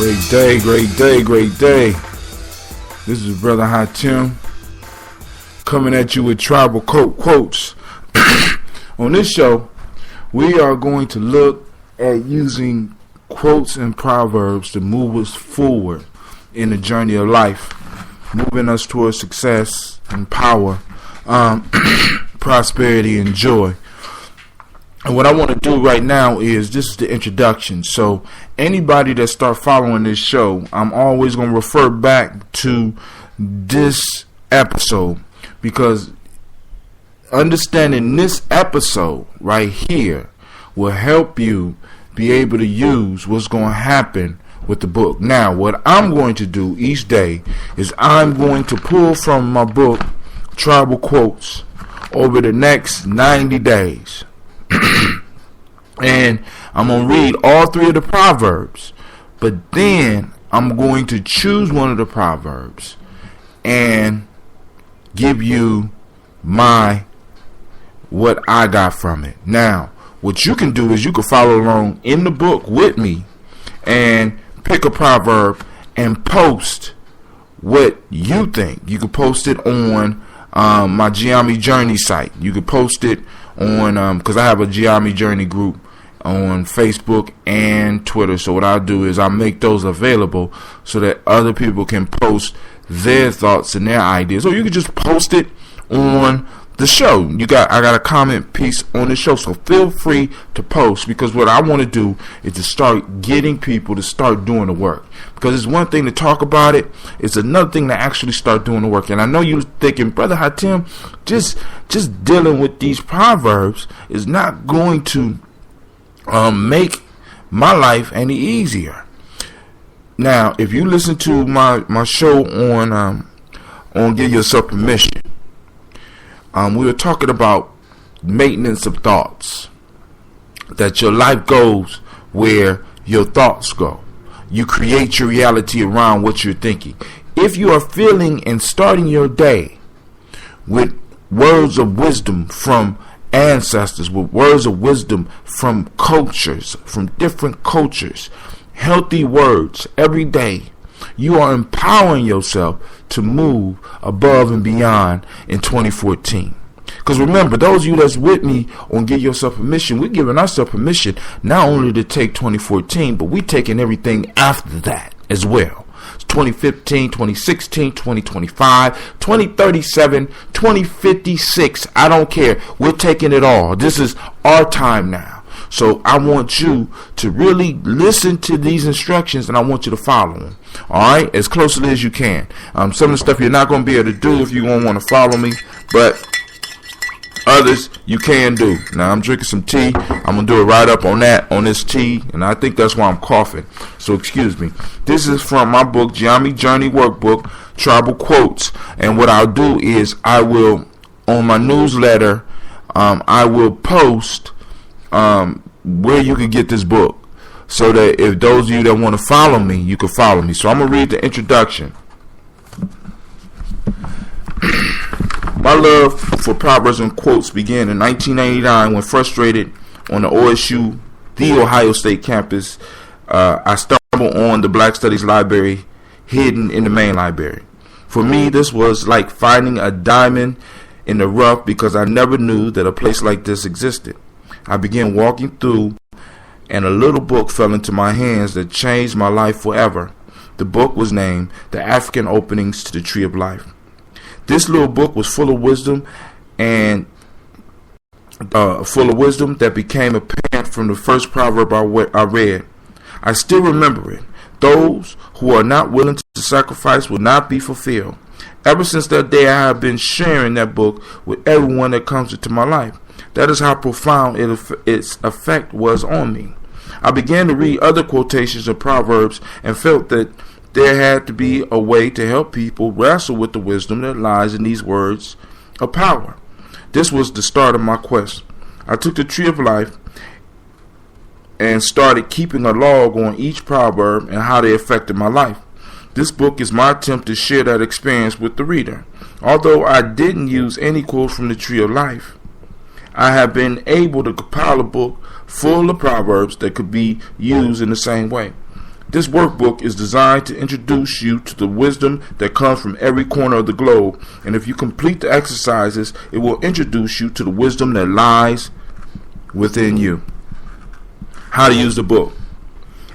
Great day, great day, great day. This is Brother Hatim coming at you with tribal quotes. On this show, we are going to look at using quotes and proverbs to move us forward in the journey of life, moving us towards success and power, prosperity and joy. And what I want to do right now is, this is the introduction. So anybody that start following this show, I'm always going to refer back to this episode, because understanding this episode right here will help you be able to use what's going to happen with the book. Now, what I'm going to do each day is I'm going to pull from my book Tribal Quotes over the next 90 days. And I'm going to read all three of the proverbs, but then I'm going to choose one of the proverbs and give you what I got from it. Now, what you can do is you can follow along in the book with me and pick a proverb and post what you think. You can post it on my Giami Journey site. You can post it on because I have a Giami Journey group on Facebook and Twitter. So what I'll do is I'll make those available so that other people can post their thoughts and their ideas. Or you can just post it on the show. I got a comment piece on the show, so feel free to post, because what I want to do is to start getting people to start doing the work. Because it's one thing to talk about it, it's another thing to actually start doing the work. And I know you're thinking, Brother Hatim, just dealing with these proverbs is not going to make my life any easier. Now, if you listen to my show on Give Yourself Permission, we were talking about maintenance of thoughts. That your life goes where your thoughts go. You create your reality around what you're thinking. If you are feeling and starting your day with words of wisdom from ancestors, with words of wisdom from cultures, from different cultures, healthy words every day, you are empowering yourself to move above and beyond in 2014. Because remember, those of you that's with me on Give Yourself Permission, we're giving ourselves permission not only to take 2014, but we're taking everything after that as well. 2015, 2016, 2025, 2037, 2056. I don't care. We're taking it all. This is our time now. So I want you to really listen to these instructions, and I want you to follow them. All right, as closely as you can. Some of the stuff you're not going to be able to do if you don't want to follow me, but others you can do. Now I'm drinking some tea. I'm gonna do it right up on this tea, and I think that's why I'm coughing. So excuse me. This is from my book, Giami Journey Workbook, Tribal Quotes. And what I'll do is I will, on my newsletter, I will post where you can get this book, so that if those of you that want to follow me, you can follow me. So I'm gonna read the introduction. My love for proverbs and quotes began in 1999 when, frustrated on the Ohio State campus, I stumbled on the Black Studies Library hidden in the main library. For me, this was like finding a diamond in the rough, because I never knew that a place like this existed. I began walking through, and a little book fell into my hands that changed my life forever. The book was named The African Openings to the Tree of Life. This little book was full of wisdom, and that became apparent from the first proverb I read. I still remember it. Those who are not willing to sacrifice will not be fulfilled. Ever since that day, I have been sharing that book with everyone that comes into my life. That is how profound its effect was on me. I began to read other quotations of proverbs and felt that there had to be a way to help people wrestle with the wisdom that lies in these words of power. This was the start of my quest. I took the Tree of Life and started keeping a log on each proverb and how they affected my life. This book is my attempt to share that experience with the reader. Although I didn't use any quotes from the Tree of Life, I have been able to compile a book full of proverbs that could be used in the same way. This workbook is designed to introduce you to the wisdom that comes from every corner of the globe, and if you complete the exercises, it will introduce you to the wisdom that lies within you. How to use the book.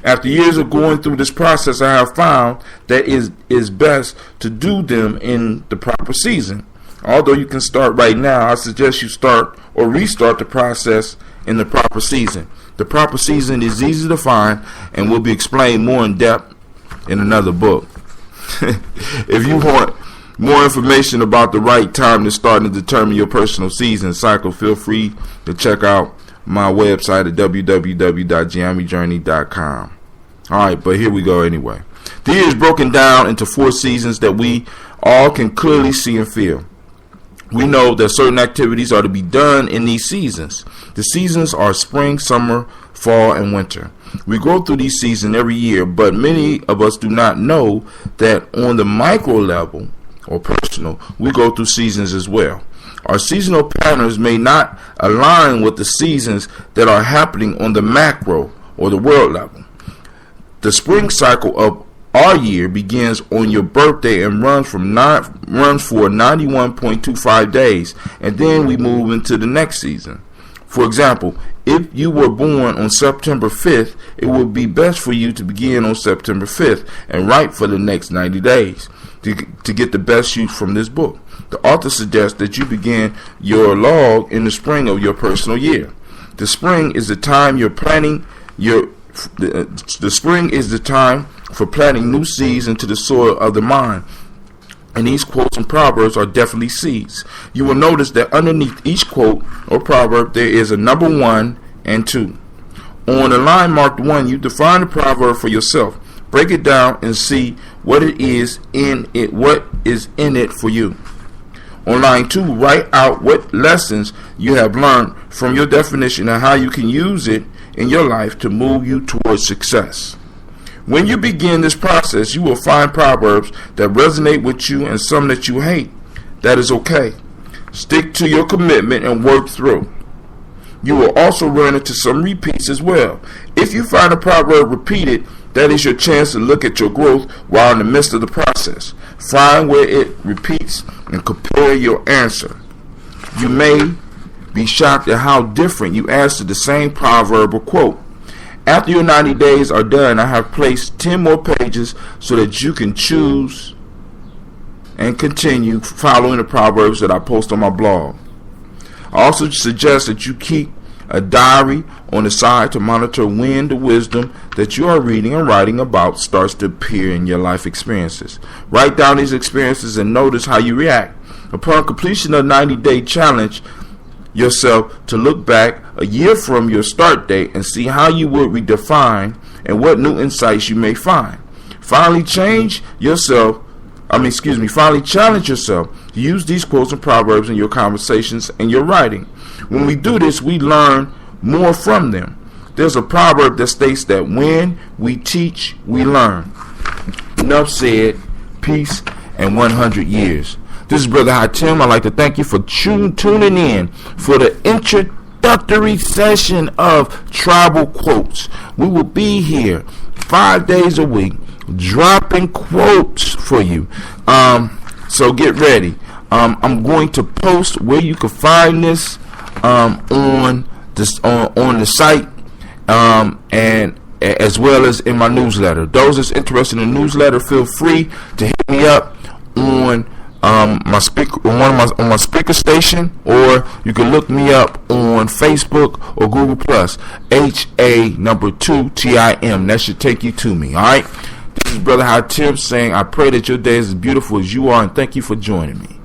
After years of going through this process, I have found that it is best to do them in the proper season. Although you can start right now, I suggest you start or restart the process in the proper season. The proper season is easy to find and will be explained more in depth in another book. If you want more information about the right time to start and determine your personal season cycle, feel free to check out my website at www.giamijourney.com. Alright, but here we go anyway. The year is broken down into 4 seasons that we all can clearly see and feel. We know that certain activities are to be done in these seasons. The seasons are spring, summer, fall, and winter. We go through these seasons every year, but many of us do not know that on the micro level or personal, we go through seasons as well. Our seasonal patterns may not align with the seasons that are happening on the macro or the world level. The spring cycle of our year begins on your birthday and runs for 91.25 days, and then we move into the next season. For example, if you were born on September 5th, it would be best for you to begin on September 5th and write for the next 90 days to get the best use from this book. The author suggests that you begin your log in the spring of your personal year. The spring is the time you're planting the spring is the time for planting new seeds into the soil of the mind. And these quotes and proverbs are definitely seeds. You will notice that underneath each quote or proverb there is a number 1 and 2. On the line marked 1, you define the proverb for yourself. Break it down and see what is in it for you. On line 2, write out what lessons you have learned from your definition and how you can use it in your life to move you towards success. When you begin this process, you will find proverbs that resonate with you and some that you hate. That is okay. Stick to your commitment and work through. You will also run into some repeats as well. If you find a proverb repeated, that is your chance to look at your growth while in the midst of the process. Find where it repeats and compare your answer. You may be shocked at how different you answer the same proverb or quote. After your 90 days are done, I have placed 10 more pages so that you can choose and continue following the proverbs that I post on my blog. I also suggest that you keep a diary on the side to monitor when the wisdom that you are reading and writing about starts to appear in your life experiences. Write down these experiences and notice how you react. Upon completion of the 90-day challenge, yourself to look back a year from your start date and see how you would redefine and what new insights you may find. Finally challenge yourself to use these quotes and proverbs in your conversations and your writing. When we do this, we learn more from them. There's a proverb that states that when we teach, we learn. Enough said. Peace and 100 years. This is Brother Hatim. I'd like to thank you for tuning in for the introductory session of Tribal Quotes. We will be here 5 days a week dropping quotes for you. So get ready. I'm going to post where you can find this on the site and as well as in my newsletter. Those that's interested in the newsletter, feel free to hit me up on my Spreaker station, or you can look me up on Facebook or Google Plus. HA2TIM. That should take you to me. All right. This is Brother Hatim saying, I pray that your day is as beautiful as you are, and thank you for joining me.